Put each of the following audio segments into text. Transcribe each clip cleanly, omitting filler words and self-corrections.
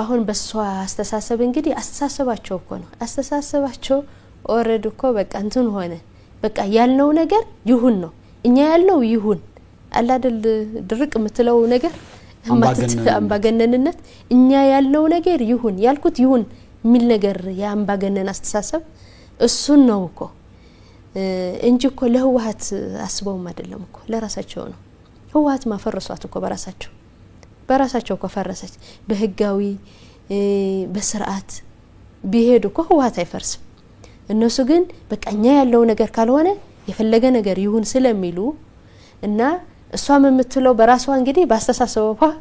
አሁን በሷ አስተሳሰብ እንግዲህ አስተሳሰባቸው እኮ ነው አስተሳሰባቸው ኦሬዲ እኮ በቃ እንትን ሆነ በቃ ያልነው ነገር ይሁን ነው እኛ ያልነው ይሁን አላደል ድርቅ ምትለው ነገር አምባገነንነት እኛ ያልነው ነገር ይሁን ያልኩት ይሁን ሚል ነገር ያምባገነን አስተሳሰብ እሱን ነው እኮ እንጂ እኮ ለህዋት አስበውም አይደለም እኮ ለራሳቸው ነው ህዋት ማፈረሷት እኮ በራሳቸው እኮ ፈረሰች በህጋዊ በስርዓት ቢሄዱ እኮ ህዋት አይፈርስም እነሱ ግን በቃኛ ያለው ነገር ካልሆነ የፈለገ ነገር ይሁን ስለሚሉ እና እሷም የምትለው በራሷ እንግዲህ ባስተሳሰበው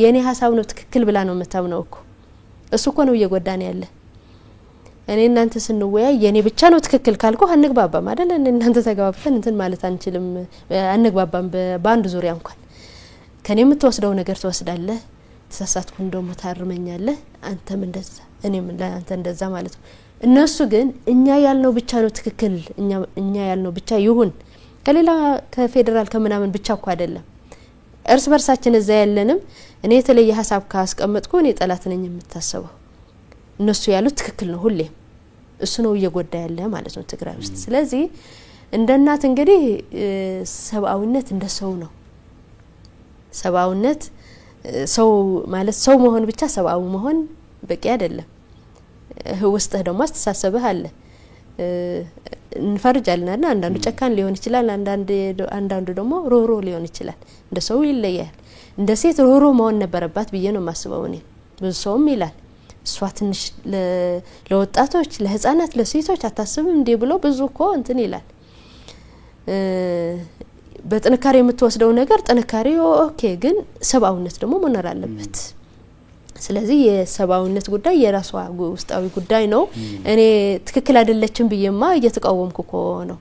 የኔ ሐሳብ ነው ትክክል ብላ ነው የምታምነው እኮ እሱ እኮ ነው እየጎዳን ያለ እኔ እናንተ ስንወያይ የኔ ብቻ ነው ትክክል ካልኩ አንግባባም አይደል እናንተ ተጋባብተን እንትን ማለት አንችልም አንግባባም በአንድ ዙሪያ እንኳን ከኔ የምትወስደው ነገር ትወስዳለህ ተሳሳትኩ እንደውም ታርመኛለህ አንተም እንደዛ እኔም ለአንተ እንደዛ ማለት ነው እነሱ ግን እኛ ያልነው ብቻ ነው ትክክል እኛ ያልነው ብቻ ይሁን ከሌላ ከፌደራል ከመናምን ብቻ እኮ አይደለም እርስ በርሳችን እዛ ያለንም እኔ የተለየ ሐሳብ ካስቀመጥኩ እኔ ጠላት ነኝ የምታስበው እነሱ ያሉት ትክክል ነው ሁሌ እሱ ነው እየጎዳ ያለ ማለት ነው ትግራይ ውስጥ ስለዚህ እንደናት እንግዲህ ሰብአዊነት እንደ ሰው ነው ሰብአዊነት ሰው ማለት ሰው መሆን ብቻ ሰብአዊ መሆን በቂ አይደለም ውስጥህ ደግሞ አስተሳሰብህ አለ እንፈርጃለና አንዳንዱ ጨካን ሊሆን ይችላል አንዳንዱ ደግሞ ሮሮ ሊሆን ይችላል እንደ ሰው ይለያል እንደ ሴት ሮሮ መሆን ነበረባት ብዬ ነው ማስበው እኔ ብዙ ሰውም ይላል እሷ ትንሽ ለወጣቶች ለህፃናት ለሴቶች አታስብም እንዴ ብሎ ብዙ እኮ እንትን ይላል በጥንካሬ የምትወስደው ነገር ጥንካሬ ኦኬ ግን ሰብአዊነት ደግሞ መኖር አለበት ስለዚህ የሰብአዊነት ጉዳይ የራሷ ውስጣዊ ጉዳይ ነው እኔ ትክክል አይደለችም ብዬማ እየተቃወምኩ እኮ ነው